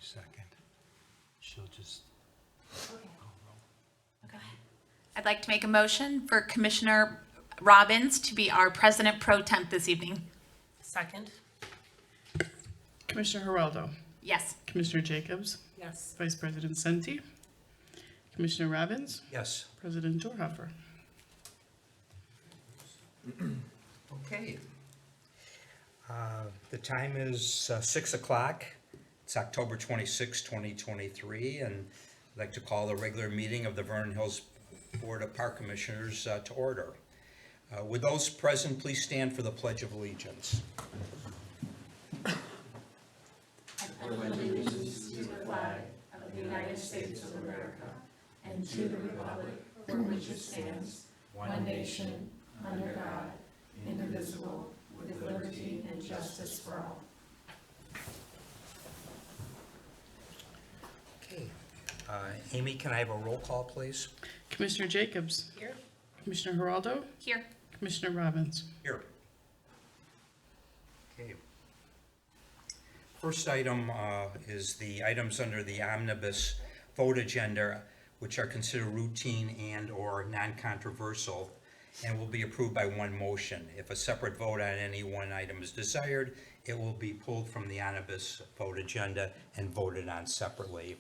second. She'll just. Okay. I'd like to make a motion for Commissioner Robbins to be our President Pro Temp this evening. Second. Commissioner Geraldo. Yes. Commissioner Jacobs. Yes. Vice President Senti. Commissioner Robbins. Yes. President Dorhoeffer. Okay. The time is 6 o'clock. It's October 26, 2023, and I'd like to call the regular meeting of the Vernon Hills Board of Park Commissioners to order. Would those present please stand for the Pledge of Allegiance? Okay. Amy, can I have a roll call, please? Commissioner Jacobs. Here. Commissioner Geraldo. Here. Commissioner Robbins. Here. Okay. First item is the items under the omnibus vote agenda, which are considered routine and/or non-controversial and will be approved by one motion. If a separate vote on any one item is desired, it will be pulled from the omnibus vote agenda and voted on separately.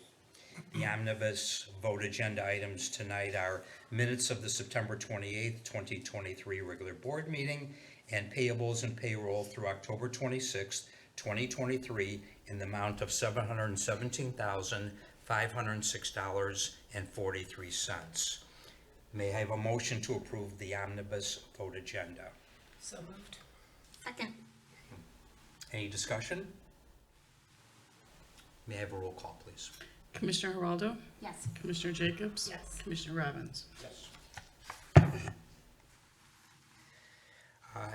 The omnibus vote agenda items tonight are minutes of the September 28th, 2023 regular board meeting and payables and payroll through October 26th, 2023 in the amount of $717,506.43. May I have a motion to approve the omnibus vote agenda? So moved. Second. Any discussion? May I have a roll call, please? Commissioner Geraldo. Yes. Commissioner Jacobs. Yes. Commissioner Robbins. Yes.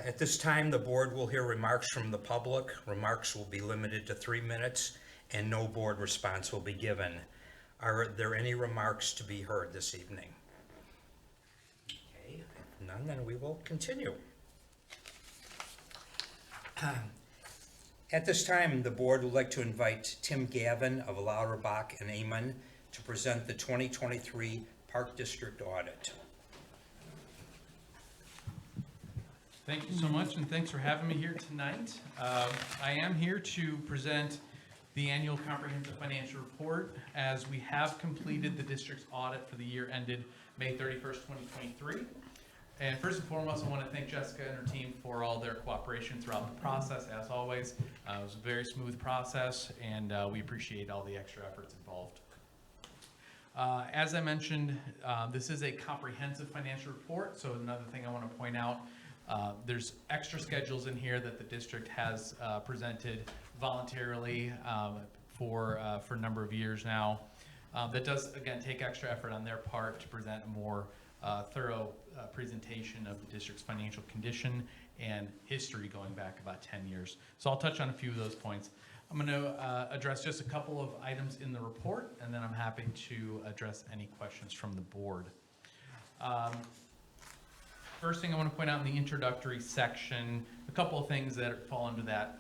At this time, the board will hear remarks from the public. Remarks will be limited to 3 minutes, and no board response will be given. Are there any remarks to be heard this evening? Okay, if none, then we will continue. At this time, the board would like to invite Tim Gavin of Lauterbach and Amon to present the 2023 Park District Audit. Thank you so much, and thanks for having me here tonight. I am here to present the annual comprehensive financial report as we have completed the district's audit for the year ended May 31st, 2023. And first and foremost, I want to thank Jessica and her team for all their cooperation throughout the process, as always. It was a very smooth process, and we appreciate all the extra efforts involved. As I mentioned, this is a comprehensive financial report, so another thing I want to point out, there's extra schedules in here that the district has presented voluntarily for a number of years now. That does, again, take extra effort on their part to present a more thorough presentation of the district's financial condition and history going back about 10 years. So I'll touch on a few of those points. I'm going to address just a couple of items in the report, and then I'm happy to address any questions from the board. First thing I want to point out in the introductory section, a couple of things that fall under that,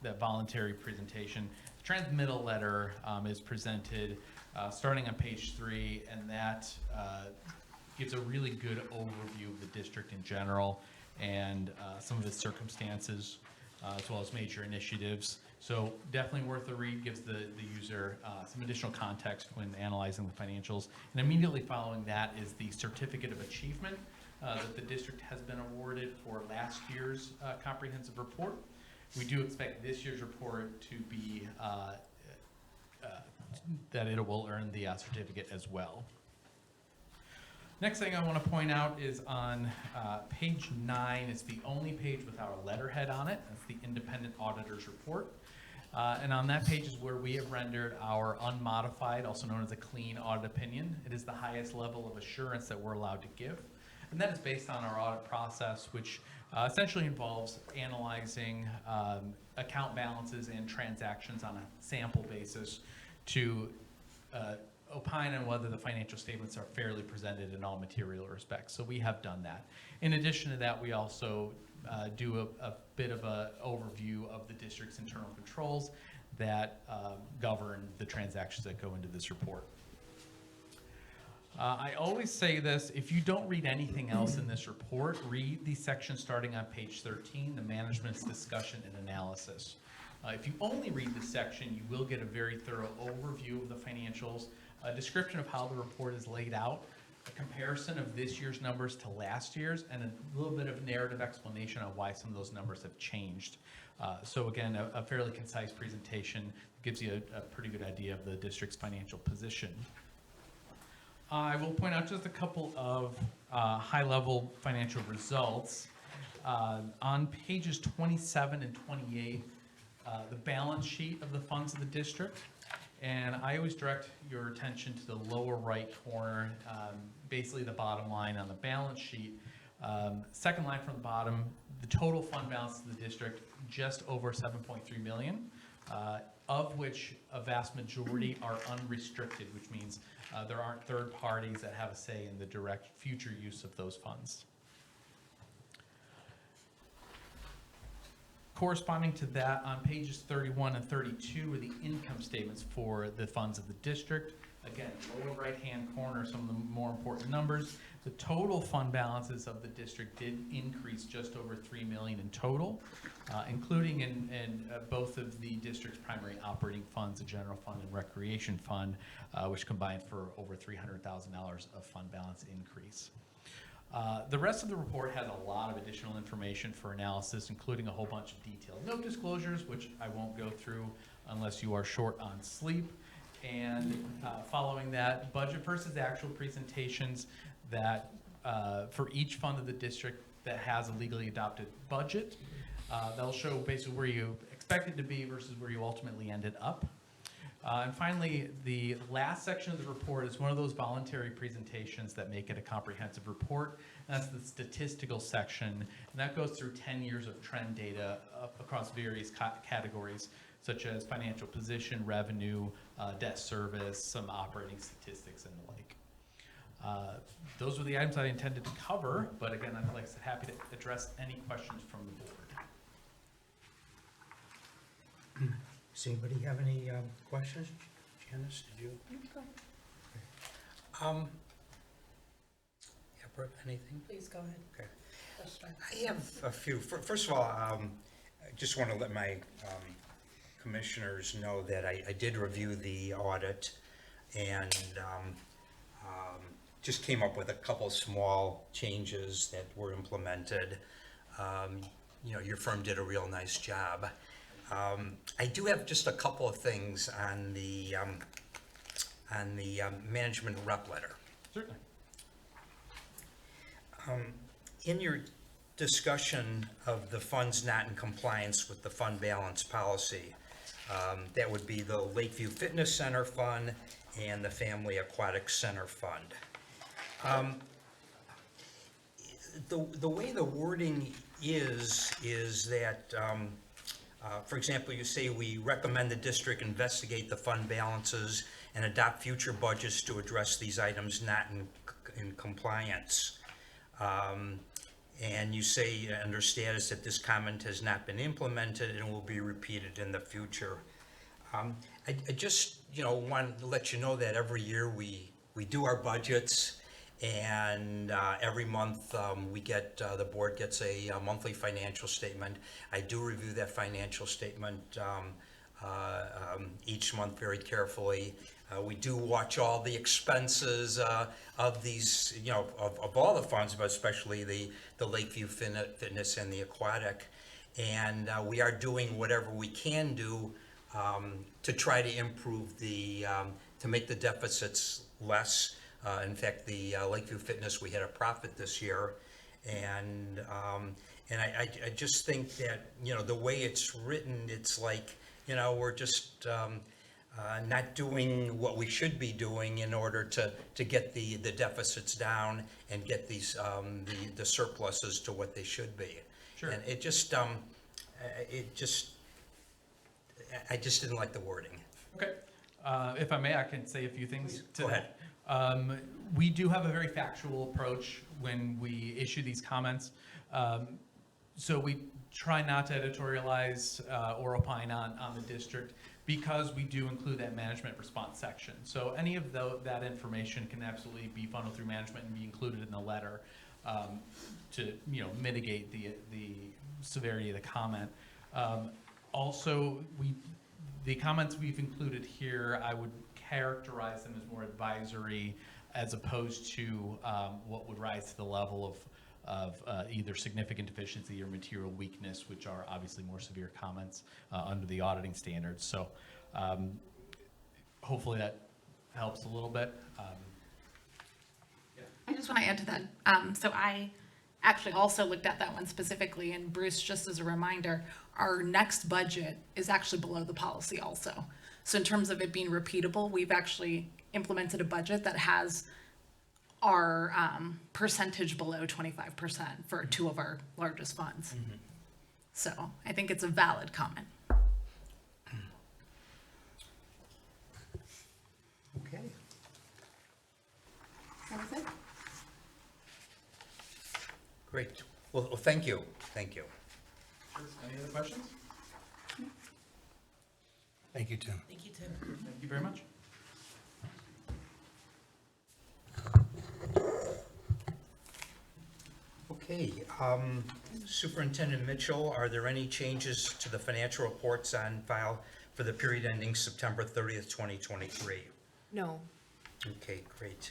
that voluntary presentation. The transmittal letter is presented starting on page 3, and that gives a really good overview of the district in general and some of its circumstances, as well as major initiatives. So definitely worth a read, gives the user some additional context when analyzing the financials. And immediately following that is the Certificate of Achievement that the district has been awarded for last year's comprehensive report. We do expect this year's report to be, that it will earn the certificate as well. Next thing I want to point out is on page 9. It's the only page with our letterhead on it. That's the Independent Auditor's Report. And on that page is where we have rendered our unmodified, also known as a clean audit opinion. It is the highest level of assurance that we're allowed to give. And that is based on our audit process, which essentially involves analyzing account balances and transactions on a sample basis to opine on whether the financial statements are fairly presented in all material respects. So we have done that. In addition to that, we also do a bit of an overview of the district's internal controls. that govern the transactions that go into this report. I always say this, if you don't read anything else in this report, read the section starting on page 13, the management's discussion and analysis. If you only read this section, you will get a very thorough overview of the financials, a description of how the report is laid out, a comparison of this year's numbers to last year's, and a little bit of narrative explanation on why some of those numbers have changed. So again, a fairly concise presentation gives you a pretty good idea of the district's financial position. I will point out just a couple of high-level financial results. On pages 27 and 28, the balance sheet of the funds of the district. And I always direct your attention to the lower right corner, basically the bottom line on the balance sheet. Second line from the bottom, the total fund balance of the district, just over 7.3 million, of which a vast majority are unrestricted, which means there aren't third parties that have a say in the direct future use of those funds. Corresponding to that, on pages 31 and 32 are the income statements for the funds of the district. Again, lower right-hand corner, some of the more important numbers. The total fund balances of the district did increase just over $3 million in total, including in both of the district's primary operating funds, the general fund and recreation fund, which combined for over $300,000 of fund balance increase. The rest of the report has a lot of additional information for analysis, including a whole bunch of detailed note disclosures, which I won't go through unless you are short on sleep. And following that, budget versus actual presentations that for each fund of the district that has a legally adopted budget. That'll show basically where you expect it to be versus where you ultimately ended up. And finally, the last section of the report is one of those voluntary presentations that make it a comprehensive report. And that's the statistical section, and that goes through 10 years of trend data across various categories, such as financial position, revenue, debt service, some operating statistics, and the like. Those were the items I intended to cover, but again, I'm like I said, happy to address any questions from the board. Does anybody have any questions? Janice, did you? Yeah, Brett, anything? Please go ahead. Okay. Let's start. I have a few. First of all, I just want to let my commissioners know that I did review the audit and just came up with a couple small changes that were implemented. You know, your firm did a real nice job. I do have just a couple of things on the management rep letter. Certainly. In your discussion of the funds not in compliance with the fund balance policy, that would be the Lakeview Fitness Center Fund and the Family Aquatic Center Fund. The way the wording is that, for example, you say we recommend the district investigate the fund balances and adopt future budgets to address these items not in compliance. And you say under status that this comment has not been implemented and will be repeated in the future. I just, want to let you know that every year we do our budgets, and every month we get, the board gets a monthly financial statement. I do review that financial statement each month very carefully. We do watch all the expenses of these, of all the funds, but especially the Lakeview Fitness and the Aquatic. And we are doing whatever we can do to try to improve to make the deficits less. In fact, the Lakeview Fitness, we had a profit this year. And I just think that, the way it's written, it's like, we're just not doing what we should be doing in order to get the deficits down and get these the surpluses to what they should be. Sure. And I just didn't like the wording. Okay. If I may, I can say a few things to Go that. We do have a very factual approach when we issue these comments. So we try not to editorialize or opine on the district. because we do include that management response section. So any of that information can absolutely be funneled through management and be included in the letter to mitigate the severity of the comment. Also, the comments we've included here, I would characterize them as more advisory as opposed to what would rise to the level of either significant deficiency or material weakness, which are obviously more severe comments under the auditing standards. So hopefully that helps a little bit. I just want to add to that. So I actually also looked at that one specifically, and Bruce, just as a reminder, our next budget is actually below the policy also. So in terms of it being repeatable, we've actually implemented a budget that has our percentage below 25% for two of our largest funds. Mm-hmm. So I think it's a valid comment. Okay. That was it? Great. Well, thank you. Thank you. Any other questions? Thank you, Tim. Thank you, Tim. Thank you very much. Okay, Superintendent Mitchell, are there any changes to the financial reports on file for the period ending September 30th, 2023? No. Okay, great.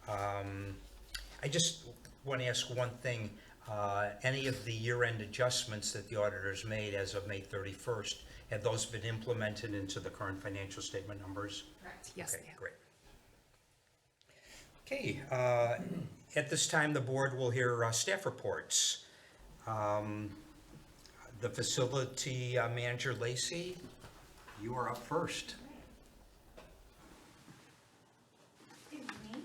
I just want to ask one thing. Any of the year-end adjustments that the auditors made as of May 31st, have those been implemented into the current financial statement numbers? Correct. Yes, Okay, they have. great. Okay, at this time, the board will hear staff reports. The facility manager, Lacey, you are up first. Good evening.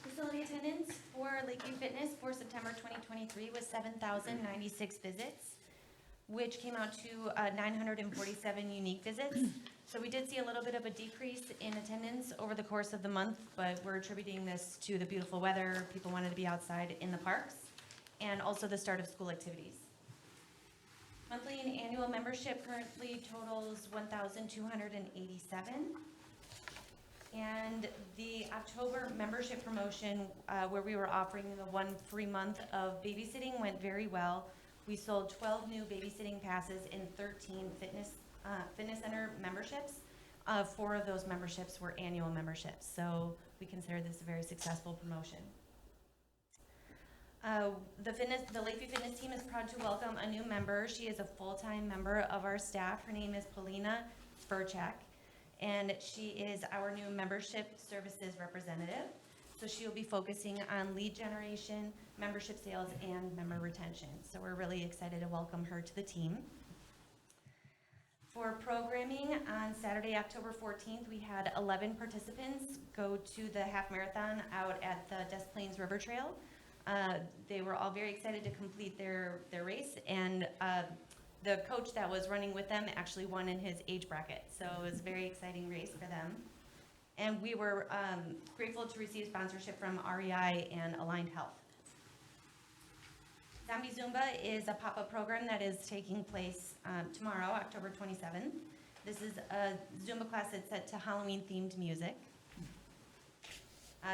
Facility attendance for Lakeview Fitness for September 2023 was 7,096 visits, which came out to 947 unique visits. So we did see a little bit of a decrease in attendance over the course of the month, but we're attributing this to the beautiful weather. People wanted to be outside in the parks, and also the start of school activities. Monthly and annual membership currently totals 1,287. And the October membership promotion, where we were offering the one free month of babysitting, went very well. We sold 12 new babysitting passes in 13 fitness center memberships. 4 of those memberships were annual memberships, so we consider this a very successful promotion. The Lakeview Fitness team is proud to welcome a new member. She is a full-time member of our staff. Her name is Polina Spurchak, and she is our new membership services representative. So she will be focusing on lead generation, membership sales, and member retention. So we're really excited to welcome her to the team. For programming, on Saturday, October 14th, we had 11 participants go to the half marathon out at the Des Plaines River Trail. They were all very excited to complete their race, and the coach that was running with them actually won in his age bracket. So it was a very exciting race for them. And we were grateful to receive sponsorship from REI and Aligned Health. Zombie Zumba is a pop-up program that is taking place tomorrow, October 27th. This is a Zumba class that's set to Halloween-themed music.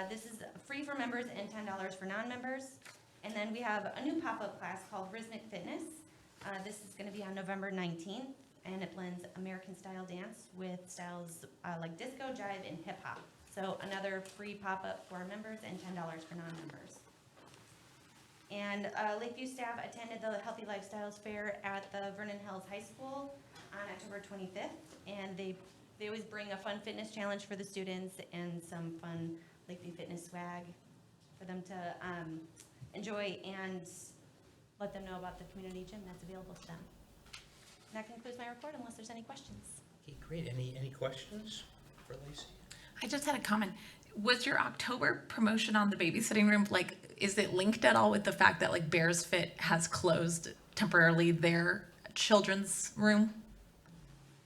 This is free for members and $10 for non-members. And then we have a new pop-up class called Rhythmic Fitness. This is going to be on November 19th, and it blends American-style dance with styles like disco, jive, and hip-hop. So another free pop-up for members and $10 for non-members. And Lakeview staff attended the Healthy Lifestyles Fair at the Vernon Hills High School on October 25th, and they always bring a fun fitness challenge for the students and some fun Lakeview Fitness swag for them to enjoy and let them know about the community gym that's available to them. And that concludes my report, unless there's any questions. Okay, great. Any questions for Lacey? I just had a comment. Was your October promotion on the babysitting room, like, is it linked at all with the fact that like Bears Fit has closed temporarily their children's room?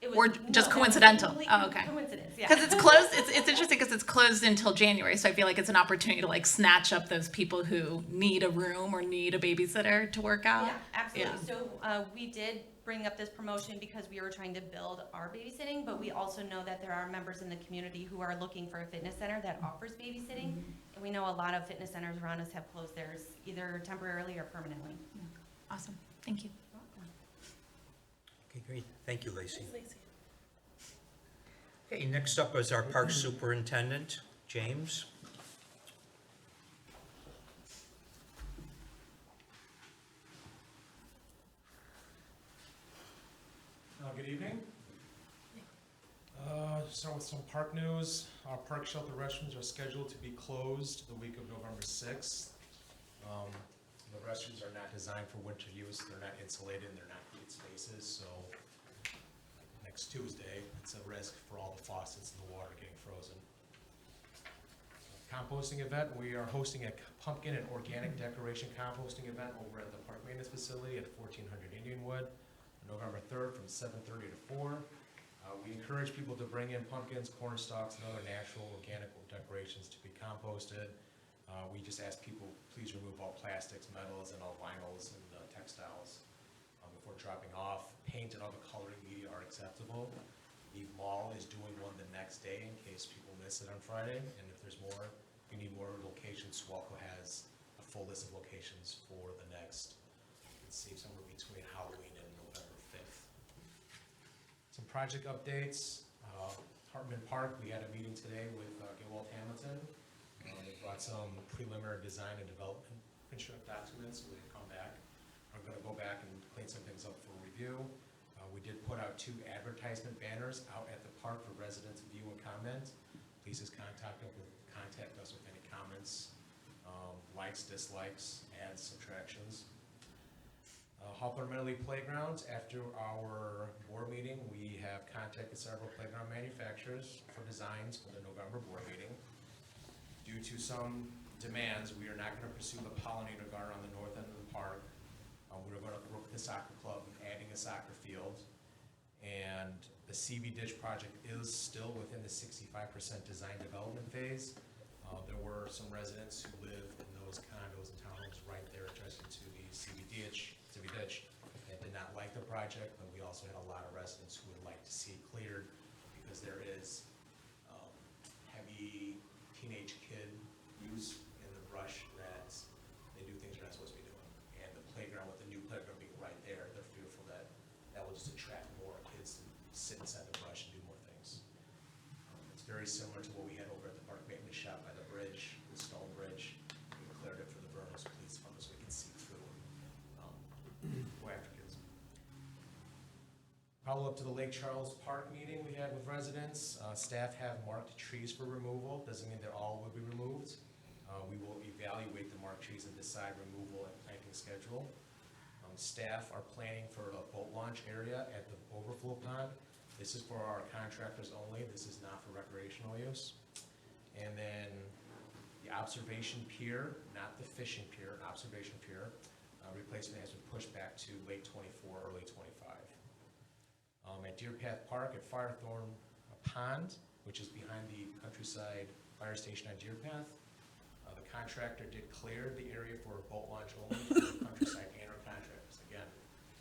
It Or was, just no, coincidental? complete Oh, okay. Coincidence, yeah. Because it's closed, it's interesting because it's closed until January, so I feel like it's an opportunity to like snatch up those people who need a room or need a babysitter to work out. Yeah, absolutely. Yeah. So we did bringing up this promotion because we are trying to build our babysitting, but we also know that there are members in the community who are looking for a fitness center that offers babysitting. And we know a lot of fitness centers around us have closed theirs either temporarily or permanently. Awesome, thank you. Okay, great. Thank you, Lacey. Okay, next up is our park superintendent, James. Good evening. Start with some park news. Our park shelter restrooms are scheduled to be closed the week of November 6th. The restrooms are not designed for winter use. They're not insulated, and they're not heated spaces, so next Tuesday, it's a risk for all the faucets in the water getting frozen. Composting event, we are hosting a pumpkin and organic decoration composting event over at the park maintenance facility at 1400 Indianwood, November 3rd from 7:30 to 4. We encourage people to bring in pumpkins, corn stalks, and other natural organic decorations to be composted. We just ask people, please remove all plastics, metals, and all vinyls and textiles before dropping off. Paint and other coloring media are acceptable. The mall is doing one the next day in case people miss it on Friday. And if there's more, if you need more locations, Swalco has a full list of locations for the next, let's see, somewhere between Halloween and November 5th. Some project updates. Hartman Park, we had a meeting today with Gilwald Hamilton. They brought some preliminary design and development construct documents, so they come back. I'm gonna go back and clean some things up for review. We did put out 2 advertisement banners out at the park for residents to view and comment. Please just contact us with any comments, likes, dislikes, adds, subtractions. Hawthorne Middle League Playgrounds, after our board meeting, we have contacted several playground manufacturers for designs for the November board meeting. Due to some demands, we are not gonna pursue the pollinator garden on the north end of the park. We're gonna work with the soccer club in adding a soccer field. And the CV ditch project is still within the 65% design development phase. There were some residents who live in those condos and townhomes right there adjacent to the CV ditch, and did not like the project, but we also had a lot of residents who would like to see it cleared because there is heavy teenage kid use in the brush that they do things they're not supposed to be doing. And the playground, with the new playground being right there, they're fearful that that will just attract more kids to sit inside the brush and do more things. It's very similar to what we had over at the park maintenance shop by the bridge, the stone bridge. We cleared it for the Vernon police fund so we can see through and go after kids. Follow up to the Lake Charles Park meeting we had with residents. Staff have marked trees for removal. Doesn't mean that all will be removed. We will evaluate the marked trees and decide removal and planting schedule. Staff are planning for a boat launch area at the overflow pond. This is for our contractors only. This is not for recreational use. And then the observation pier, not the fishing pier, observation pier, replacement has been pushed back to late '24, early '25. At Deer Path Park at Firethorn Pond, which is behind the Countryside Fire Station on Deer Path, the contractor did clear the area for a boat launch only for the Countryside and our contractors. Again,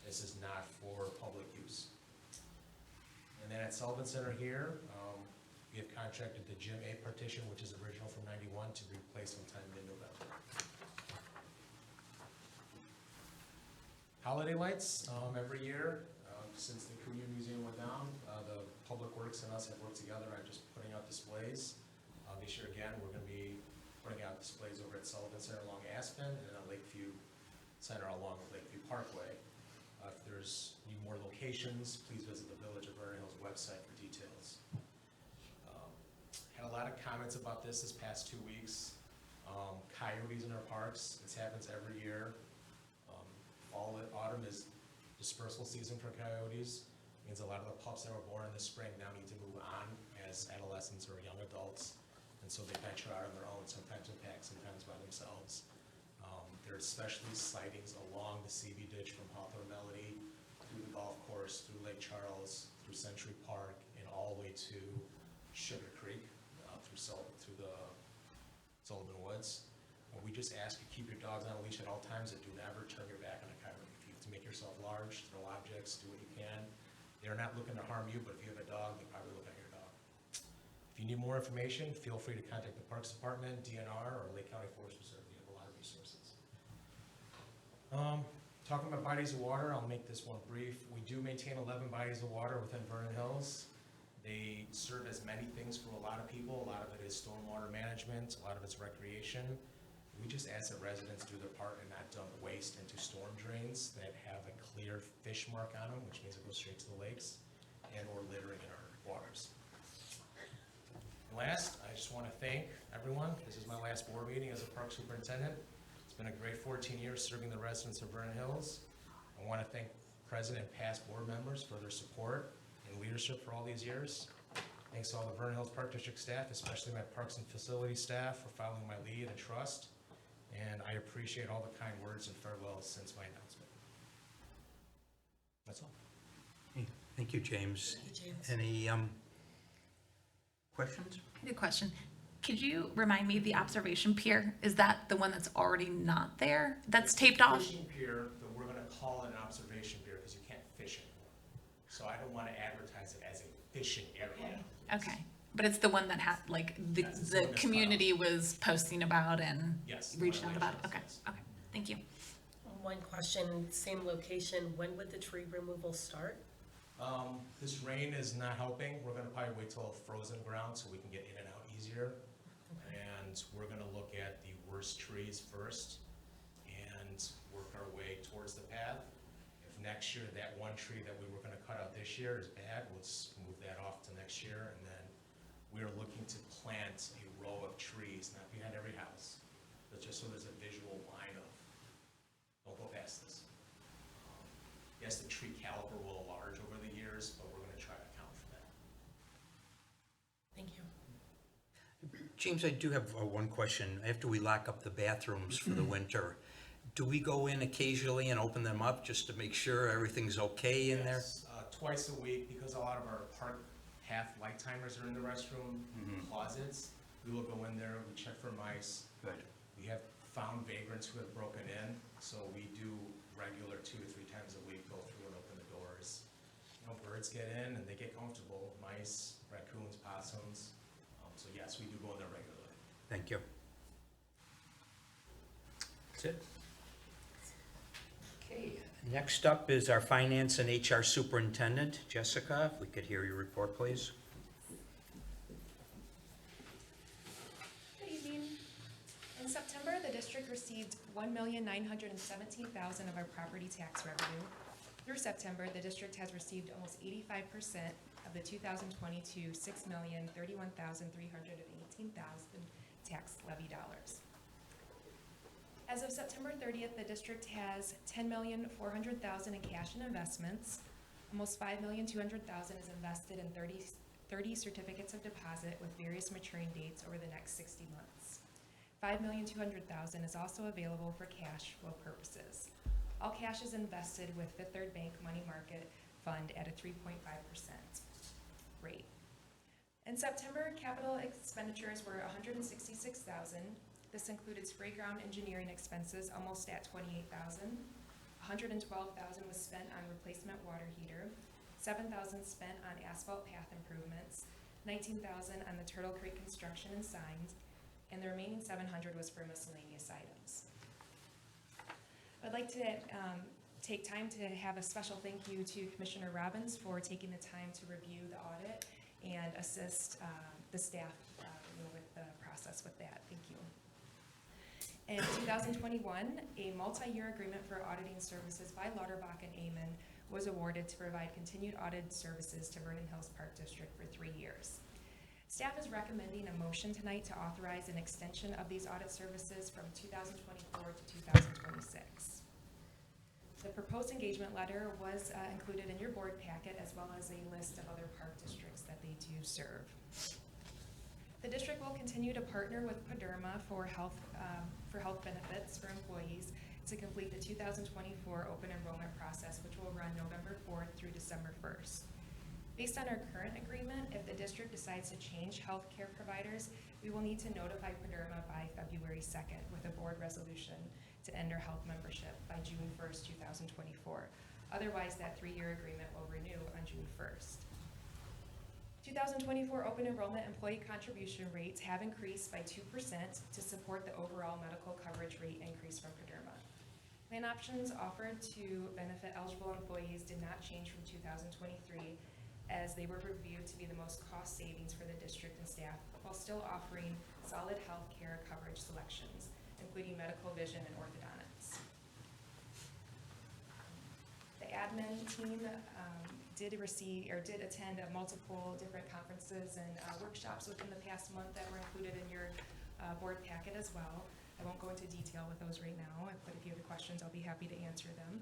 this is not for public use. And then at Sullivan Center here, we have contracted the Gym A partition, which is original from '91, to be replaced sometime mid-November. Holiday lights, every year, since the Community Museum went down, the Public Works and us have worked together on just putting out displays. This year again, we're gonna be putting out displays over at Sullivan Center along Aspen and at Lakeview Center along Lakeview Parkway. If there's need more locations, please visit the Village of Vernon Hills website for details. Had a lot of comments about this past 2 weeks. Coyotes in our parks, this happens every year. Autumn is dispersal season for coyotes. Means a lot of the pups that were born in the spring now need to move on as adolescents or young adults. And so they venture out on their own, sometimes in packs, sometimes by themselves. There's especially sightings along the CV ditch from Hawthorne Melody, through the golf course, through Lake Charles, through Century Park, and all the way to Sugar Creek, through the Sullivan Woods. We just ask you keep your dogs on a leash at all times and do never turn your back on a coyote. If you make yourself large, throw objects, do what you can. They're not looking to harm you, but if you have a dog, they probably look at your dog. If you need more information, feel free to contact the Parks Department, DNR, or Lake County Forest Preserve. We have a lot of resources. Talking about bodies of water, I'll make this one brief. We do maintain 11 bodies of water within Vernon Hills. They serve as many things for a lot of people. A lot of it is stormwater management, a lot of it's recreation. We just ask that residents do their part and not dump waste into storm drains that have a clear fish mark on them, which means it goes straight to the lakes, and or littering in our waters. Last, I just want to thank everyone. This is my last board meeting as a park superintendent. It's been a great 14 years serving the residents of Vernon Hills. I want to thank present and past board members for their support and leadership for all these years. Thanks to all the Vernon Hills Park District staff, especially my parks and facility staff, for following my lead and trust. And I appreciate all the kind words and farewells since my announcement. That's all. Hey, thank you, James. Thank you, James. Any questions? Good question. Could you remind me the observation pier? Is that the one that's already not there? That's taped off? Fishing pier, but we're gonna call it an observation pier because you can't fish anymore. So I don't wanna advertise it as a fishing area. Okay. But it's the one that had, like, Yes, it's the the one that's community was posting about and Yes. reached one out of the about? issues, Okay, yes. okay. Thank you. One question, same location, when would the tree removal start? This rain is not helping. We're gonna probably wait till frozen ground so we can get in and out easier. And we're gonna look at the worst trees first and work our way towards the path. If next year, that one tree that we were gonna cut out this year is bad, let's move that off to next year. And then we are looking to plant a row of trees, not behind every house, but just so there's a visual line of, don't go past this. Yes, the tree caliber will enlarge over the years, but we're gonna try to account for that. Thank you. James, I do have one question. After we lock up the bathrooms for the winter, do we go in occasionally and open them up just to make sure everything's okay in there? Yes, twice a week, because a lot of our park half light timers are in the restroom closets. We will go in there, we check for mice. Good. We have found vagrants who have broken in, so we do regular 2 to 3 times a week, go through and open the doors. You know, birds get in and they get comfortable, mice, raccoons, possums. So yes, we do go in there regularly. Thank you. That's it. Okay, next up is our Finance and HR Superintendent, Jessica. If we could hear your report, please. Good evening. In September, the district received $1,917,000 of our property tax revenue. Through September, the district has received almost 85% of the 2022 $6,031,318,000 tax levy dollars. As of September 30th, the district has $10,400,000 in cash and investments. Almost $5,200,000 is invested in 30 certificates of deposit with various maturing dates over the next 60 months. $5,200,000 is also available for cash flow purposes. All cash is invested with Fifth Third Bank Money Market Fund at a 3.5% rate. In September, capital expenditures were $166,000. This included spray ground engineering expenses almost at $28,000. $112,000 was spent on replacement water heater, $7,000 spent on asphalt path improvements, $19,000 on the Turtle Creek construction and signs, and the remaining $700 was for miscellaneous items. I'd like to take time to have a special thank you to Commissioner Robbins for taking the time to review the audit and assist the staff with the process with that. Thank you. In 2021, a multi-year agreement for auditing services by Lauterbach and Amen was awarded to provide continued audit services to Vernon Hills Park District for 3 years. Staff is recommending a motion tonight to authorize an extension of these audit services from 2024 to 2026. The proposed engagement letter was included in your board packet, as well as a list of other park districts that they do serve. The district will continue to partner with Paderma for health benefits for employees to complete the 2024 open enrollment process, which will run November 4th through December 1st. Based on our current agreement, if the district decides to change health care providers, we will need to notify Paderma by February 2nd with a board resolution to end our health membership by June 1st, 2024. Otherwise, that 3-year agreement will renew on June 1st. 2024 open enrollment employee contribution rates have increased by 2% to support the overall medical coverage rate increase fromEderma. Plan options offered to benefit eligible employees did not change from 2023, as they were reviewed to be the most cost savings for the district and staff, while still offering solid health care coverage selections, including medical, vision, and orthodontics. The admin team did attend multiple different conferences and workshops within the past month that were included in your board packet as well. I won't go into detail with those right now, but if you have questions, I'll be happy to answer them.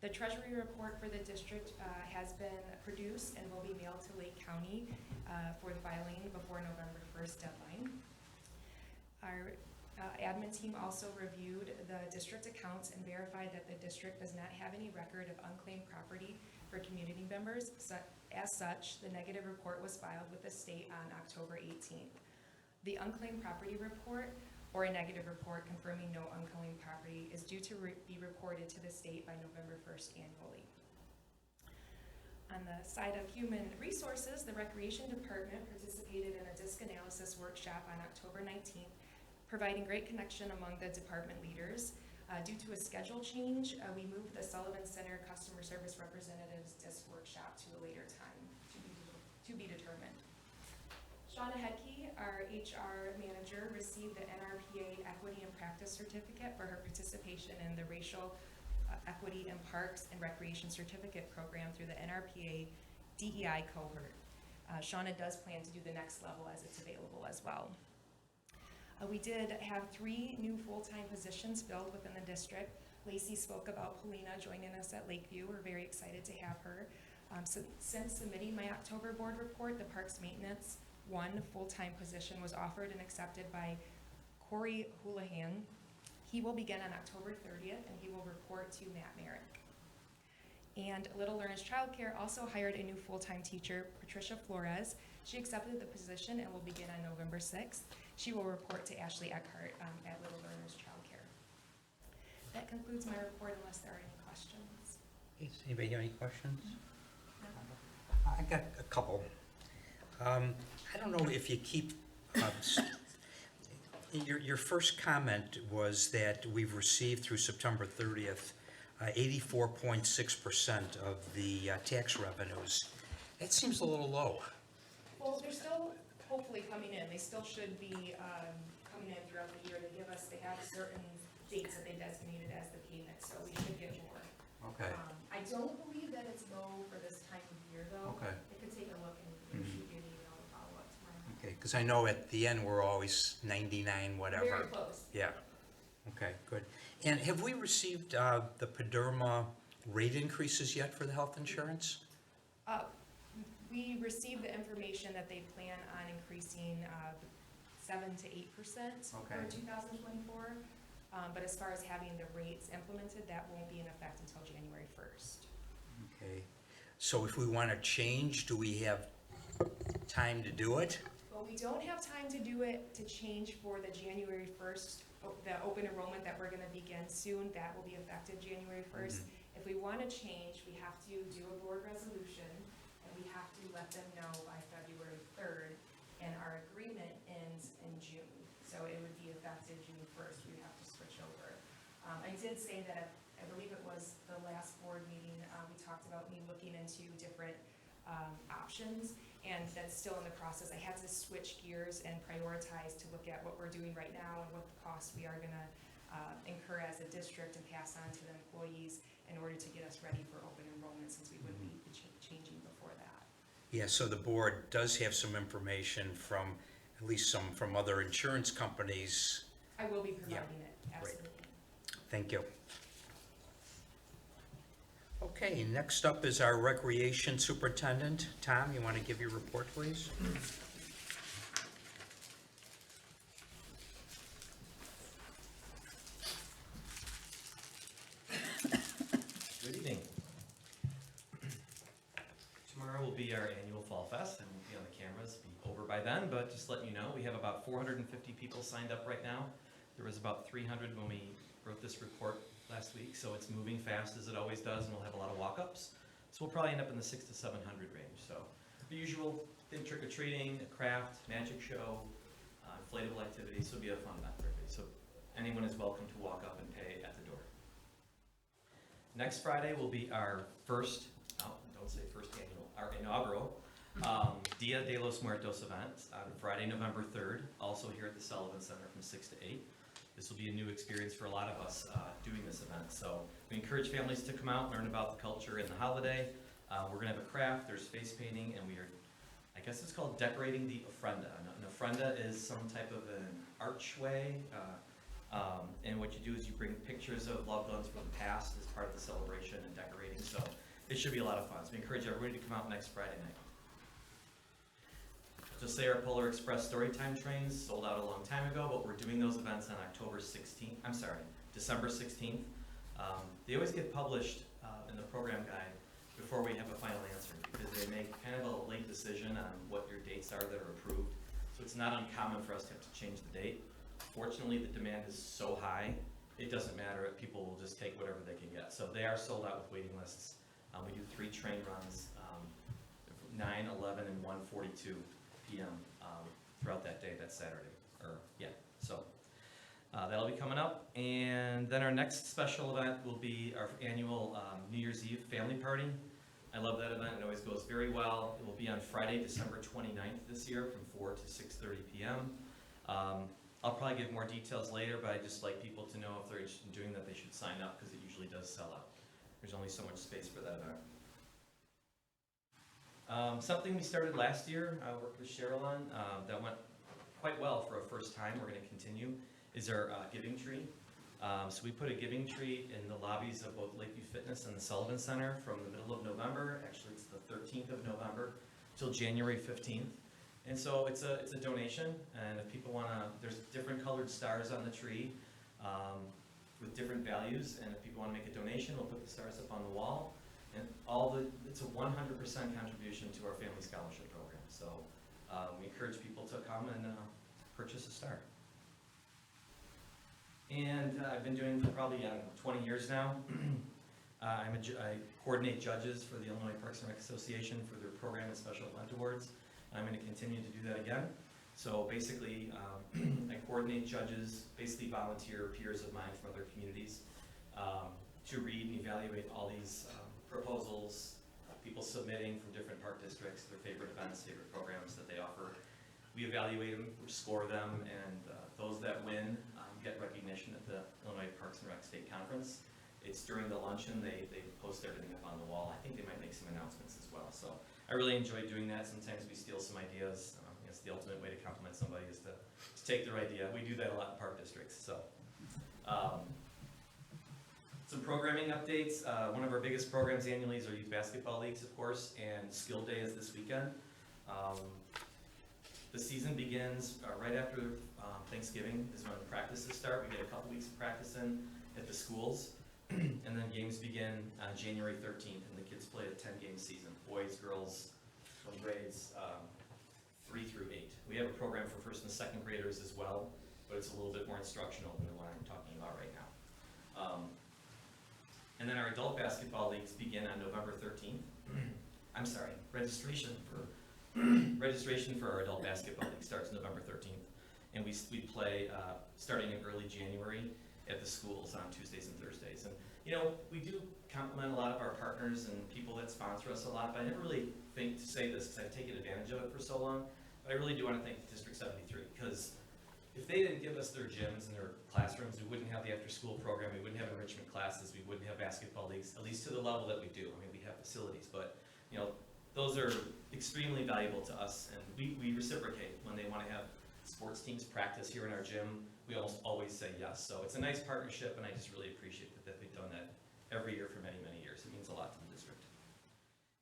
The Treasury report for the district has been produced and will be mailed to Lake County for the filing before November 1st deadline. Our admin team also reviewed the district accounts and verified that the district does not have any record of unclaimed property for community members. As such, the negative report was filed with the state on October 18th. The unclaimed property report, or a negative report confirming no unclaimed property, is due to be reported to the state by November 1st annually. On the side of human resources, the Recreation Department participated in a disc analysis workshop on October 19th, providing great connection among the department leaders. Due to a schedule change, we moved the Sullivan Center Customer Service Representatives disc workshop to a later time to be determined. Shauna Hedke, our HR manager, received the NRPA Equity and Practice Certificate for her participation in the Racial Equity in Parks and Recreation Certificate Program through the NRPA DEI cohort. Shauna does plan to do the next level as it's available as well. We did have 3 new full-time positions filled within the district. Lacey spoke about Polina joining us at Lakeview. We're very excited to have her. So since submitting my October board report, the Parks Maintenance 1 full-time position was offered and accepted by Corey Houlihan. He will begin on October 30th, and he will report to Matt Merrick. And Little Learners Childcare also hired a new full-time teacher, Patricia Flores. She accepted the position and will begin on November 6th. She will report to Ashley Eckhart at Little Learners Childcare. That concludes my report unless there are any questions. Does anybody have any questions? I got a couple. I don't know if you keep, your first comment was that we've received through September 30th, 84.6% of the tax revenues. That seems a little low. Well, they're still hopefully coming in. They still should be coming in throughout the year. They have certain dates that they designated as the payment, so we should get more. Okay. I don't believe that it's low for this time of year, though. Okay. I could take a look and shoot you an email to follow up tomorrow. Okay, because I know at the end, we're always 99, whatever. Very close. Yeah. Okay, good. And have we received theEderma rate increases yet for the health insurance? We received the information that they plan on increasing 7 to 8% for Okay. 2024. But as far as having the rates implemented, that won't be in effect until January 1st. Okay. So if we want to change, do we have time to do it? Well, we don't have time to do it, to change for the January 1st, the open enrollment that we're gonna begin soon. That will be effective January 1st. If we want to change, we have to do a board resolution, and we have to let them know by February 3rd, and our agreement ends in June. So it would be effective June 1st, we'd have to switch over. I did say that, I believe it was the last board meeting, we talked about me looking into different options, and that's still in the process. I had to switch gears and prioritize to look at what we're doing right now and what the costs we are gonna incur as a district and pass on to the employees in order to get us ready for open enrollment, since we wouldn't be changing before that. Yeah, so the board does have some information from, at least some from other insurance companies. I will be providing it, Great. absolutely. Thank you. Okay, next up is our recreation superintendent. Tom, you want to give your report, please? Good evening. Tomorrow will be our annual Fall Fest, and we'll be on the cameras, be over by then, but just letting you know, we have about 450 people signed up right now. There was about 300 when we wrote this report last week, so it's moving fast as it always does, and we'll have a lot of walk-ups. So we'll probably end up in the 600 to 700 range. So the usual thing, trick-or-treating, a craft, magic show, inflatable activities. So it'll be a fun event for everybody. So anyone is welcome to walk up and pay at the door. Next Friday will be our first, don't say first annual, our inaugural Dia de los Muertos event on Friday, November 3rd, also here at the Sullivan Center from 6 to 8. This will be a new experience for a lot of us doing this event. So we encourage families to come out, learn about the culture and the holiday. We're gonna have a craft, there's face painting, and we are, I guess it's called decorating the ofrenda. An ofrenda is some type of an archway, and what you do is you bring pictures of loved ones from the past as part of the celebration and decorating. So it should be a lot of fun. So we encourage everybody to come out next Friday night. Just say our Polar Express Storytime trains sold out a long time ago, but we're doing those events on December 16th. They always get published in the program guide before we have a final answer, because they make kind of a late decision on what your dates are that are approved. So it's not uncommon for us to have to change the date. Fortunately, the demand is so high, it doesn't matter, people will just take whatever they can get. So they are sold out with waiting lists. We do 3 train runs, 9, 11, and 1:42 p.m. Throughout that day, that Saturday, so that'll be coming up. And then our next special event will be our annual New Year's Eve family party. I love that event, it always goes very well. It will be on Friday, December 29th this year from 4 to 6:30 p.m. I'll probably give more details later, but I just like people to know if they're interested in doing that, they should sign up, because it usually does sell out. There's only so much space for that event. Something we started last year, I worked with Cheryl on, that went quite well for a first time, we're going to continue, is our giving tree. So we put a giving tree in the lobbies of both Lakeview Fitness and the Sullivan Center from the middle of November, actually it's the 13th of November, till January 15th. And so it's a donation, and if people want to, there's different colored stars on the tree with different values, and if people want to make a donation, we'll put the stars up on the wall. And it's a 100% contribution to our Family Scholarship Program. So we encourage people to come and purchase a star. And I've been doing for probably 20 years now. I coordinate judges for the Illinois Parks and Rec Association for their program and special event awards. I'm going to continue to do that again. So basically, I coordinate judges, basically volunteer peers of mine from other communities, to read and evaluate all these proposals, people submitting from different park districts, their favorite events, favorite programs that they offer. We evaluate them, we score them, and those that win get recognition at the Illinois Parks and Rec State Conference. It's during the luncheon, they post everything up on the wall. I think they might make some announcements as well. So I really enjoy doing that. Sometimes we steal some ideas. It's the ultimate way to compliment somebody is to take their idea. We do that a lot in park districts. So some programming updates. One of our biggest programs annually is our youth basketball leagues, of course, and skill day is this weekend. The season begins right after Thanksgiving is when the practices start. We get a couple weeks of practice in at the schools, and then games begin on January 13th, and the kids play a 10-game season, boys, girls, from grades 3 through 8. We have a program for first and second graders as well, but it's a little bit more instructional than the one I'm talking about right now. And then our adult basketball leagues begin on November 13th. I'm sorry, registration for our adult basketball league starts November 13th. And we play starting in early January at the schools on Tuesdays and Thursdays. And you know, we do compliment a lot of our partners and people that sponsor us a lot, but I never really think to say this because I've taken advantage of it for so long. But I really do want to thank District 73, because if they didn't give us their gyms and their classrooms, we wouldn't have the after-school program, we wouldn't have enrichment classes, we wouldn't have basketball leagues, at least to the level that we do. I mean, we have facilities, but you know, those are extremely valuable to us, and we reciprocate when they want to have sports teams practice here in our gym. We almost always say yes. So it's a nice partnership, and I just really appreciate that they've done that every year for many, many years. It means a lot to the district.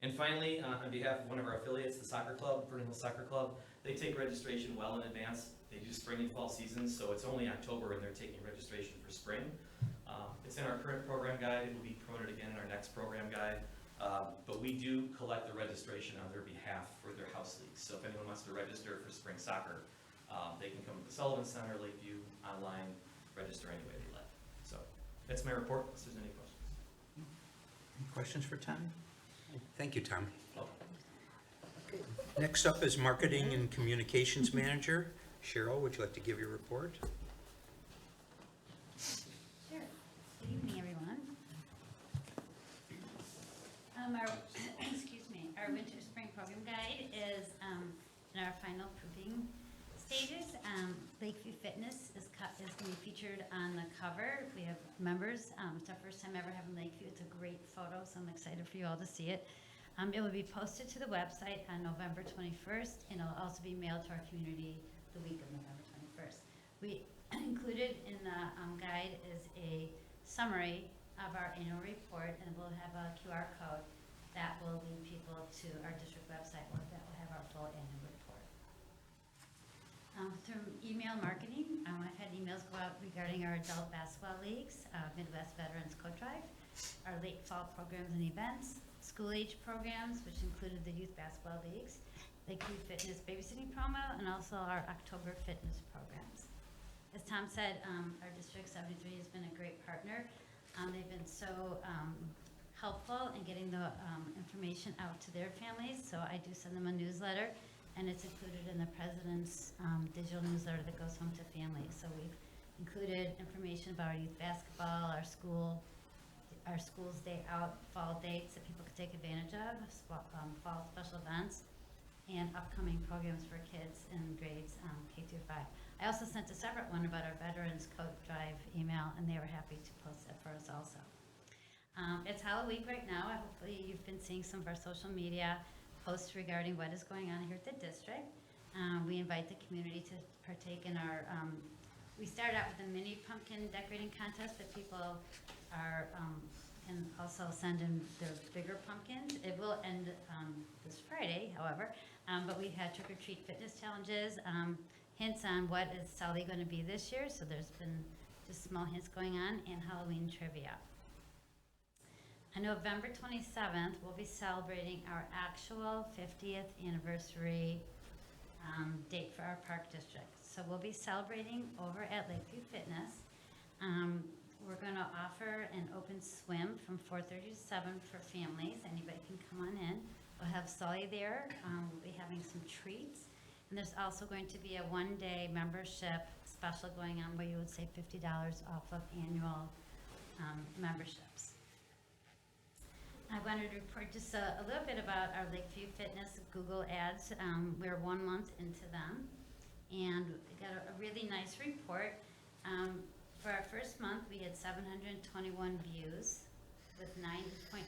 And finally, on behalf of one of our affiliates, the soccer club, Vernon Soccer Club, they take registration well in advance. They do spring and fall seasons, so it's only October and they're taking registration for spring. It's in our current program guide. It will be promoted again in our next program guide. But we do collect the registration on their behalf for their house leagues. So if anyone wants to register for spring soccer, they can come to the Sullivan Center, Lakeview, online, register any way they like. So That's my report, if there's any questions. Any questions for Tom? Thank you, Tom. Next up is Marketing and Communications Manager. Cheryl, would you like to give your report? Sure. Good evening, everyone. Our, excuse me, our winter spring program guide is in our final proofing stages. Lakeview Fitness is going to be featured on the cover. We have members. It's our first time ever having Lakeview. It's a great photo, so I'm excited for you all to see it. It will be posted to the website on November 21st, and it'll also be mailed to our community the week of November 21st. We included in the guide is a summary of our annual report, and we'll have a QR code that will lead people to our district website, or that will have our full annual report. Through email marketing, I've had emails go out regarding our adult basketball leagues, Midwest Veterans Coat Drive, our late fall programs and events, school age programs, which included the youth basketball leagues, Lakeview Fitness babysitting promo, and also our October fitness programs. As Tom said, our District 73 has been a great partner. They've been so helpful in getting the information out to their families, so I do send them a newsletter, and it's included in the President's digital newsletter that goes home to families. So we've included information about our youth basketball, our school's day out, fall dates that people could take advantage of, fall special events, and upcoming programs for kids in grades K through 5. I also sent a separate one about our Veterans Coat Drive email, and they were happy to post that for us also. It's Halloween right now. Hopefully you've been seeing some of our social media posts regarding what is going on here at the district. We invite the community to partake in our, we started out with a mini pumpkin decorating contest that people are, can also send in their bigger pumpkins. It will end this Friday, however, but we had trick-or-treat fitness challenges, hints on what is Sally going to be this year, so there's been just small hints going on, and Halloween trivia. On November 27th, we'll be celebrating our actual 50th anniversary date for our park district. So we'll be celebrating over at Lakeview Fitness. We're going to offer an open swim from 4:30 to 7 for families. Anybody can come on in. We'll have Sully there. We'll be having some treats. And there's also going to be a one-day membership special going on where you would save $50 off of annual memberships. I wanted to report just a little bit about our Lakeview Fitness Google ads. We're 1 month into them, and we got a really nice report. For our first month, we had 721 views with 9.5%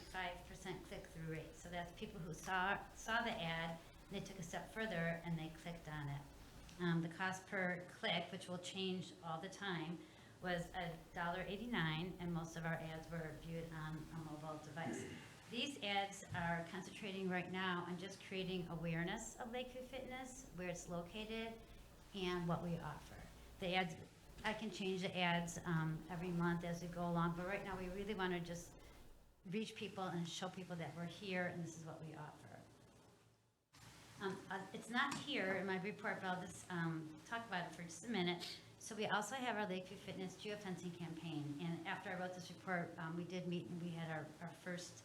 click-through rate. So that's people who saw the ad, and they took a step further and they clicked on it. The cost per click, which will change all the time, was $1.89, and most of our ads were viewed on a mobile device. These ads are concentrating right now on just creating awareness of Lakeview Fitness, where it's located, and what we offer. The ads, I can change the ads every month as we go along, but right now we really want to just reach people and show people that we're here and this is what we offer. It's not here in my report, but I'll just talk about it for just a minute. So we also have our Lakeview Fitness geofencing campaign, and after I wrote this report, we did meet and we had our first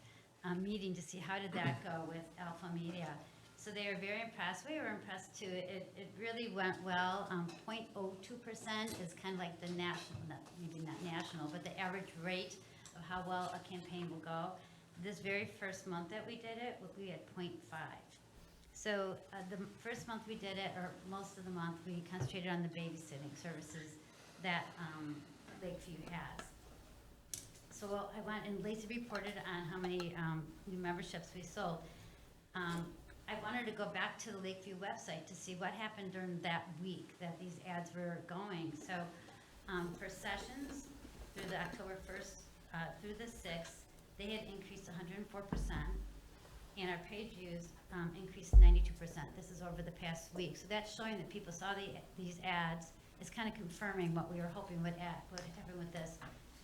meeting to see how did that go with Alpha Media. So they are very impressed. We were impressed too. It really went well. 0.02% is kind of like the national, maybe not national, but the average rate of how well a campaign will go. This very first month that we did it, we had 0.5. So the first month we did it, or most of the month, we concentrated on the babysitting services that Lakeview has. So I went and Lacey reported on how many new memberships we sold. I wanted to go back to the Lakeview website to see what happened during that week that these ads were going. So for sessions through the October 1st through the 6th, they had increased 104%, and our page views increased 92%. This is over the past week. So that's showing that people saw these ads. It's kind of confirming what we were hoping would happen with this.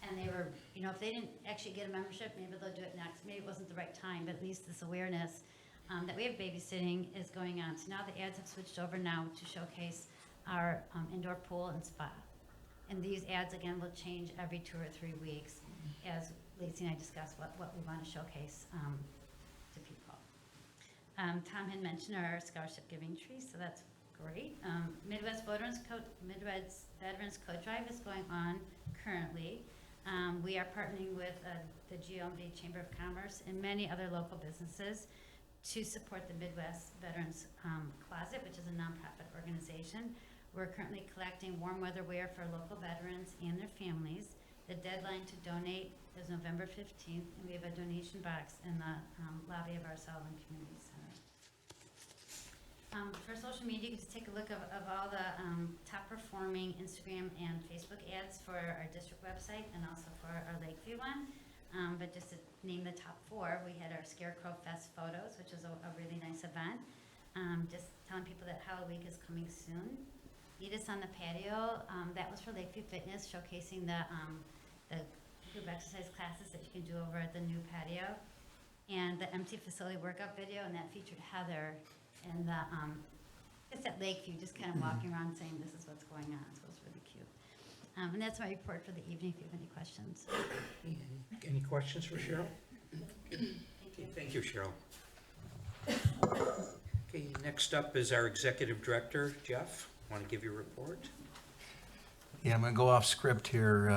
And they were, you know, if they didn't actually get a membership, maybe they'll do it next. Maybe it wasn't the right time, but at least this awareness that we have babysitting is going on. So now the ads have switched over now to showcase our indoor pool and spa. And these ads, again, will change every 2 or 3 weeks as Lacey and I discuss what we want to showcase to people. Tom had mentioned our scholarship giving tree, so that's great. Midwest Veterans Coat Drive is going on currently. We are partnering with the GOMD Chamber of Commerce and many other local businesses to support the Midwest Veterans Closet, which is a nonprofit organization. We're currently collecting warm weather wear for local veterans and their families. The deadline to donate is November 15th, and we have a donation box in the lobby of our Sullivan Community Center. For social media, you can just take a look of all the top performing Instagram and Facebook ads for our district website and also for our Lakeview one. But just to name the top 4, we had our Scarecrow Fest photos, which is a really nice event. Just telling people that Halloween is coming soon. Meet us on the patio. That was for Lakeview Fitness, showcasing the group exercise classes that you can do over at the new patio. And the empty facility workout video, and that featured Heather and it's at Lakeview, just kind of walking around saying this is what's going on. So it's really cute. And that's my report for the evening, if you have any questions. Any questions for Cheryl? Okay, thank you, Cheryl. Okay, next up is our Executive Director, Jeff. Want to give your report? Yeah, I'm going to go off script here,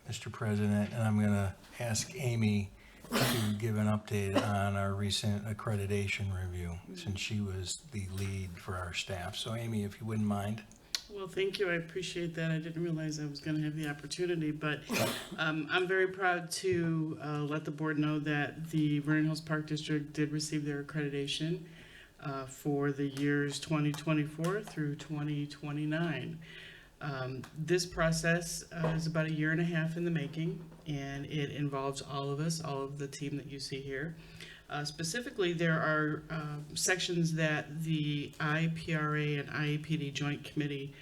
Mr. President, and I'm going to ask Amy to give an update on our recent accreditation review, since she was the lead for our staff. So Amy, if you wouldn't mind. Well, thank you. I appreciate that. I didn't realize I was going to have the opportunity, but I'm very proud to let the board know that the Vernon Hills Park District did receive their accreditation for the years 2024 through 2029. This process is about 1.5 years in the making, and it involves all of us, all of the team that you see here. Specifically, there are sections that the IPRA and IEPD Joint Committee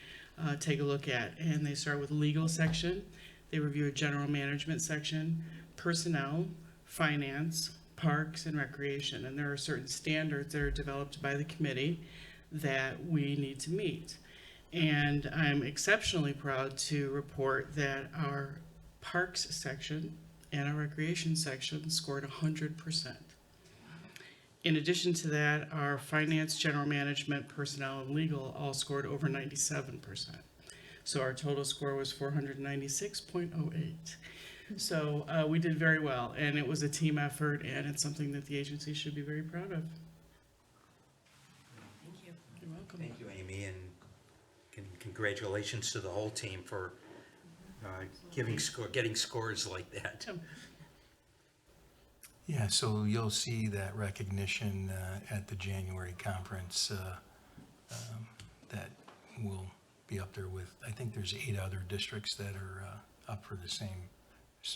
take a look at, and they start with legal section, they review a general management section, personnel, finance, parks, and recreation, and there are certain standards that are developed by the committee that we need to meet. And I'm exceptionally proud to report that our parks section and our recreation section scored 100%. In addition to that, our finance, general management, personnel, and legal all scored over 97%. So our total score was 496.08. So we did very well, and it was a team effort, and it's something that the agency should be very proud of. Thank you. You're welcome. Thank you, Amy, and congratulations to the whole team for getting scores like that. Yeah, so you'll see that recognition at the January conference that will be up there with, I think there's 8 other districts that are up for the same,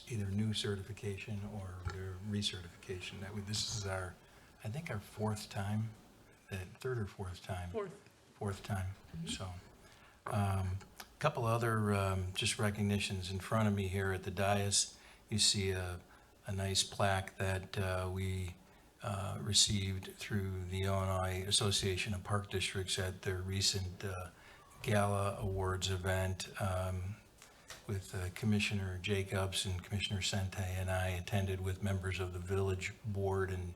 either new certification or their recertification. This is our, I think our 4th time, third or fourth time. Fourth time, so. A couple other just recognitions in front of me here at the dais. You see a nice plaque that we received through the Illinois Association of Park Districts at their recent gala awards event with Commissioner Jacobs and Commissioner Sente, and I attended with members of the village board and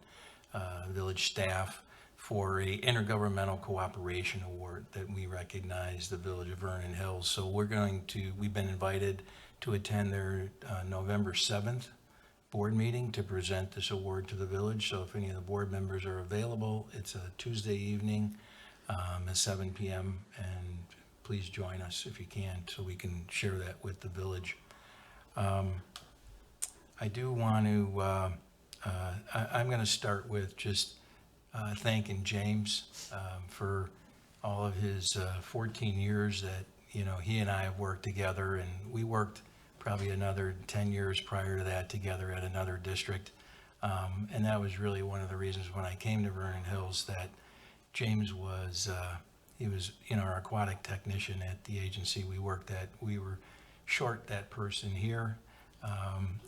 village staff for a intergovernmental cooperation award that we recognize the village of Vernon Hills. So we've been invited to attend their November 7th board meeting to present this award to the village. So if any of the board members are available, it's a Tuesday evening at 7 p.m. and please join us if you can so we can share that with the village. I do want to, I'm going to start with just thanking James for all of his 14 years that, he and I have worked together, and we worked probably another 10 years prior to that together at another district. And that was really one of the reasons when I came to Vernon Hills that James was, he was our aquatic technician at the agency we worked at. We were short that person here,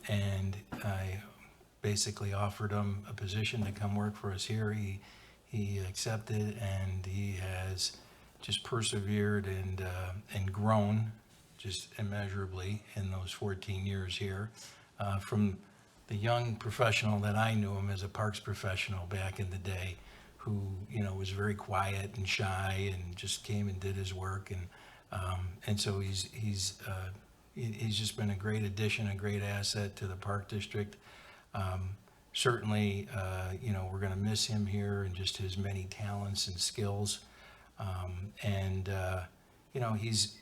and I basically offered him a position to come work for us here. He accepted, and he has just persevered and grown just immeasurably in those 14 years here. From the young professional that I knew him as a parks professional back in the day, who, you know, was very quiet and shy and just came and did his work. And so he's just been a great addition, a great asset to the Park District. Certainly, you know, we're going to miss him here and just his many talents and skills. You know, he's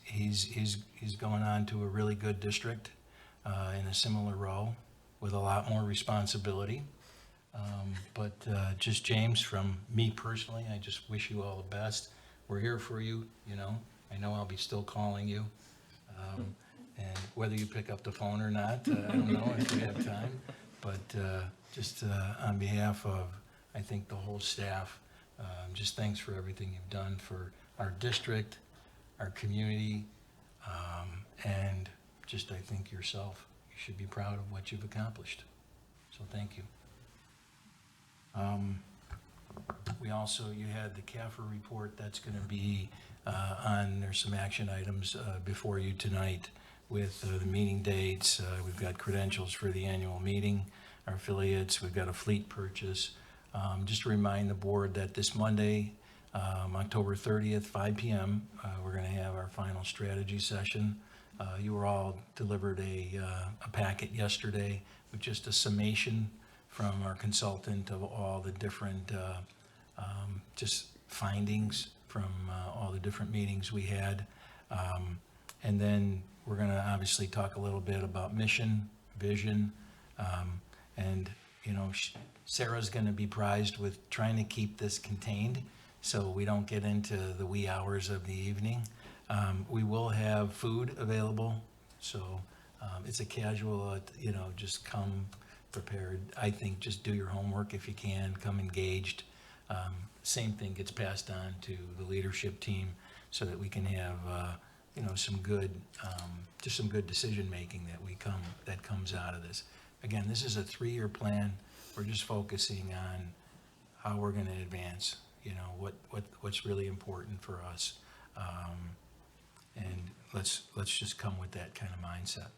going on to a really good district in a similar role with a lot more responsibility. Just James, from me personally, I just wish you all the best. We're here for you, you know. I know I'll be still calling you. And whether you pick up the phone or not, I don't know if we have time. But just on behalf of, I think, the whole staff, just thanks for everything you've done for our district, our community, and just, I think, yourself. You should be proud of what you've accomplished. So thank you. You had the CAFR report that's going to be there's some action items before you tonight with the meeting dates. We've got credentials for the annual meeting, our affiliates. We've got a fleet purchase. Just to remind the board that this Monday, October 30th, 5 p.m., we're going to have our final strategy session. You were all delivered a packet yesterday with just a summation from our consultant of all the different just findings from all the different meetings we had. And then we're going to obviously talk a little bit about mission, vision, and, you know, Sarah's going to be prized with trying to keep this contained so we don't get into the wee hours of the evening. We will have food available, so it's a casual, you know, just come prepared. I think just do your homework if you can, come engaged. Same thing gets passed on to the leadership team so that we can have, you know, some good, just some good decision-making that comes out of this. Again, this is a 3-year plan. We're just focusing on how we're going to advance, you know, what's really important for us. And let's just come with that kind of mindset.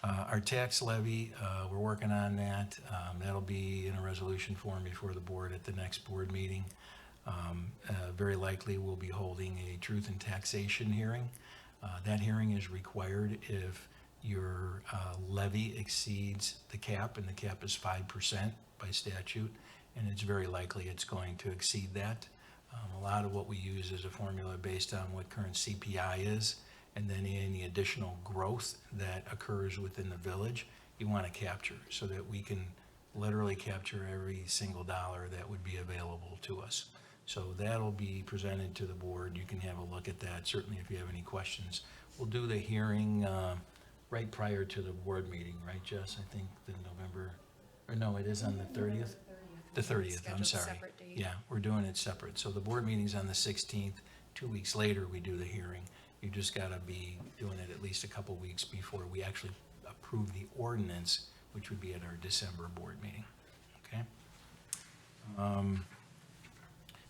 Our tax levy, we're working on that. That'll be in a resolution form before the board at the next board meeting. Very likely we'll be holding a truth in taxation hearing. That hearing is required if your levy exceeds the cap, and the cap is 5% by statute, and it's very likely it's going to exceed that. A lot of what we use is a formula based on what current CPI is, and then any additional growth that occurs within the village, you want to capture so that we can literally capture every single dollar that would be available to us. So that'll be presented to the board. You can have a look at that. Certainly if you have any questions. We'll do the hearing right prior to the board meeting, right, Jess? I think the November, or no, it is on the 30th? The 30th, I'm sorry. Yeah, we're doing it separate. So the board meeting's on the 16th. 2 weeks later, we do the hearing. You just gotta be doing it at least a couple weeks before we actually approve the ordinance, which would be at our December board meeting, okay?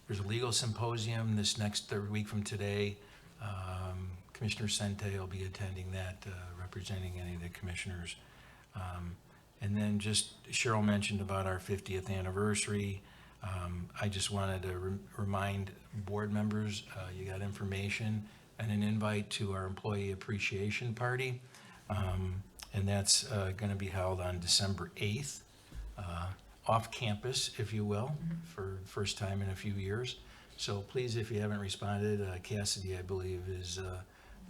There's a legal symposium this next third week from today. Commissioner Sente will be attending that, representing any of the commissioners. And then just Cheryl mentioned about our 50th anniversary. I just wanted to remind board members, you got information and an invite to our employee appreciation party. And that's going to be held on December 8th, off campus, if you will, for first time in a few years. So please, if you haven't responded, Cassidy, I believe, is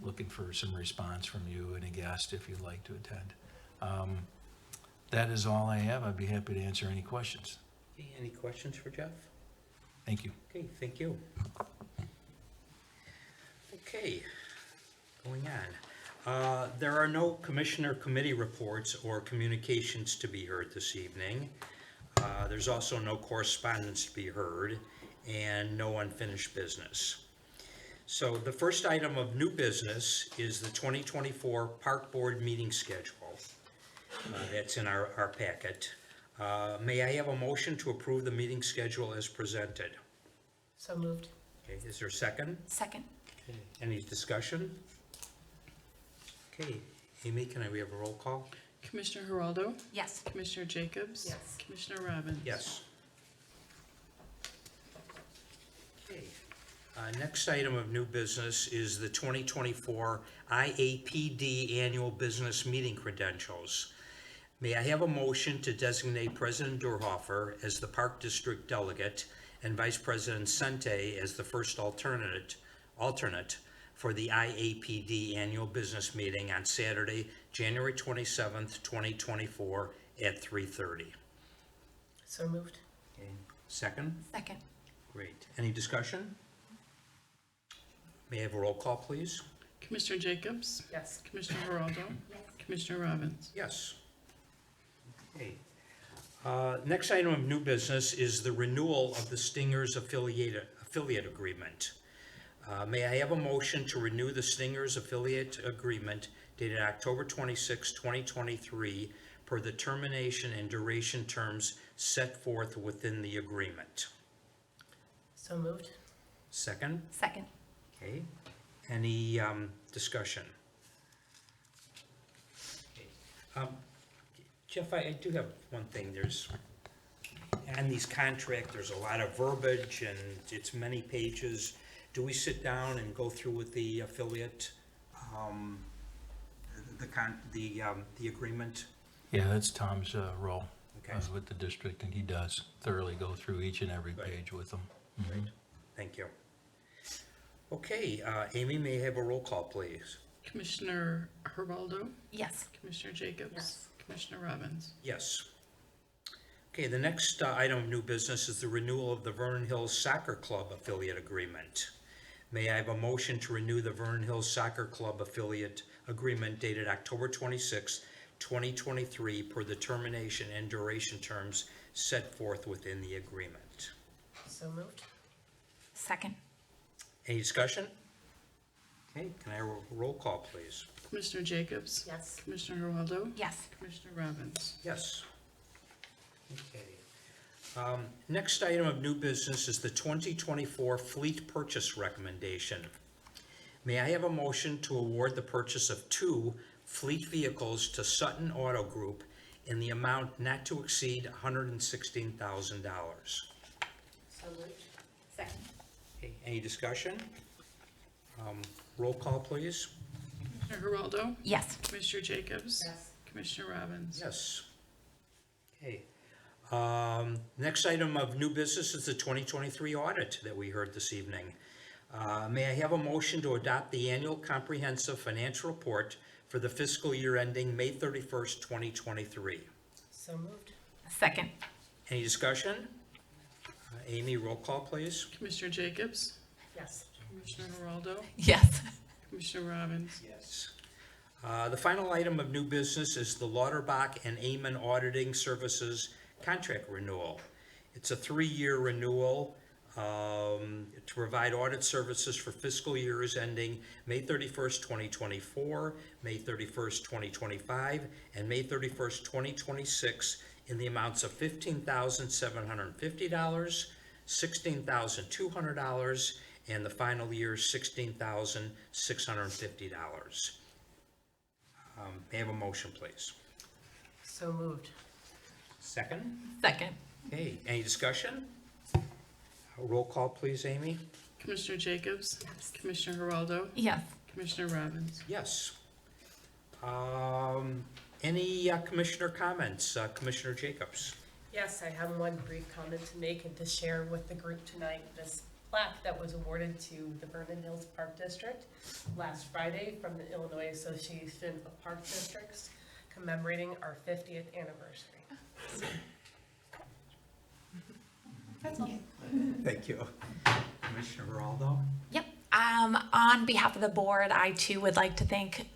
looking for some response from you and a guest if you'd like to attend. That is all I have. I'd be happy to answer any questions. Okay, any questions for Jeff? Thank you. Okay, thank you. Okay, going on. There are no commissioner committee reports or communications to be heard this evening. There's also no correspondence to be heard and no unfinished business. So the first item of new business is the 2024 Park Board meeting schedule. That's in our packet. May I have a motion to approve the meeting schedule as presented? So moved. Okay, is there a second? Second. Okay. Any discussion? Okay, Amy, can we have a roll call? Commissioner Geraldo, Yes. Commissioner Jacobs? Yes. Commissioner Robbins? Yes. Okay. Next item of new business is the 2024 IAPD Annual Business Meeting Credentials. May I have a motion to designate President Durhofer as the Park District Delegate and Vice President Sente as the first alternate for the IAPD Annual Business Meeting on Saturday, January 27th, 2024 at 3:30. So moved. Okay. Second? Second. Great. Any discussion? May I have a roll call, please? Commissioner Jacobs? Yes. Commissioner Geraldo? Commissioner Robbins? Yes. Okay. Next item of new business is the renewal of the Stingers affiliate agreement. May I have a motion to renew the Stingers affiliate agreement dated October 26, 2023, per the termination and duration terms set forth within the agreement? So moved. Second? Second. Okay. Any discussion? Okay. Jeff, I do have one thing. On these contracts, there's a lot of verbiage and it's many pages. Do we sit down and go through with the affiliate, the agreement? Yeah, that's Tom's role Okay. with the district, and he does thoroughly go through each and every Right. page with them. Great. Thank you. Okay, Amy, may I have a roll call, please? Commissioner Geraldo? Yes. Commissioner Jacobs? Yes. Commissioner Robbins? Yes. Okay, the next item of new business is the renewal of the Vernon Hills Soccer Club affiliate agreement. May I have a motion to renew the Vernon Hills Soccer Club affiliate agreement dated October 26, 2023, per the termination and duration terms set forth within the agreement? So moved. Second. Any discussion? Okay, can I have a roll call, please? Commissioner Jacobs? Yes. Commissioner Geraldo? Yes. Commissioner Robbins? Yes. Okay. Next item of new business is the 2024 fleet purchase recommendation. May I have a motion to award the purchase of 2 fleet vehicles to Sutton Auto Group in the amount not to exceed $116,000? So moved. Second. Okay, any discussion? Roll call, please. Commissioner Geraldo? Yes. Commissioner Jacobs? Yes. Commissioner Robbins? Yes. Okay. Next item of new business is the 2023 audit that we heard this evening. May I have a motion to adopt the annual comprehensive financial report for the fiscal year ending May 31st, 2023? So moved. Second. Any discussion? Amy, roll call, please. Commissioner Jacobs? Yes. Commissioner Geraldo? Yes. Commissioner Robbins? Yes. The final item of new business is the Lauterbach and Amon Auditing Services contract renewal. It's a 3-year renewal to provide audit services for fiscal years ending May 31st, 2024, May 31st, 2025, and May 31st, 2026 in the amounts of $15,750, $16,200, and the final year $16,650. May I have a motion, please? So moved. Second? Second. Okay, any discussion? Roll call, please, Amy? Commissioner Jacobs? Yes. Commissioner Geraldo? Yes. Commissioner Robbins? Yes. Any commissioner comments? Commissioner Jacobs? Yes, I have one brief comment to make and to share with the group tonight. This plaque that was awarded to the Vernon Hills Park District last Friday from the Illinois Association of Park Districts commemorating our 50th anniversary. That's all. Thank you. Commissioner Geraldo? Yep. On behalf of the board, I too would like to thank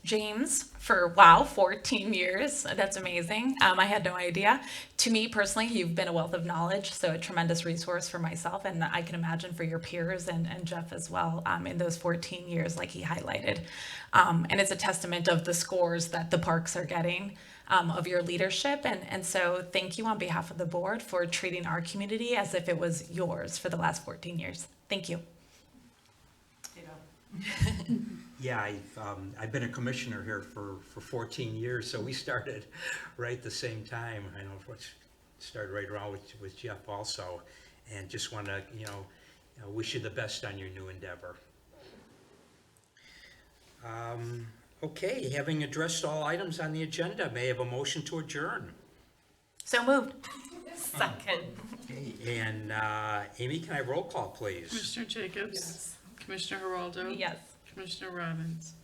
James for, 14 years. That's amazing. I had no idea. To me personally, you've been a wealth of knowledge, so a tremendous resource for myself, and I can imagine for your peers and Jeff as well in those 14 years, like he highlighted. And it's a testament of the scores that the parks are getting of your leadership. And so thank you on behalf of the board for treating our community as if it was yours for the last 14 years. Thank you. Yeah, I've been a commissioner here for 14 years, so we started right the same time. I know started right around with Jeff also, and just want to, wish you the best on your new endeavor. Okay, having addressed all items on the agenda, may I have a motion to adjourn? So moved. Second. Okay, and Amy, can I roll call, please? Commissioner Jacobs? Commissioner Geraldo? Yes. Commissioner Robbins?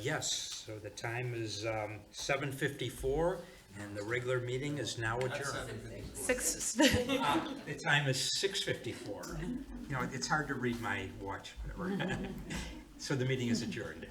Yes, so the time is 7:54, and the regular meeting is now adjourned. The time is 6:54. It's hard to read my watch, whatever. So the meeting is adjourned.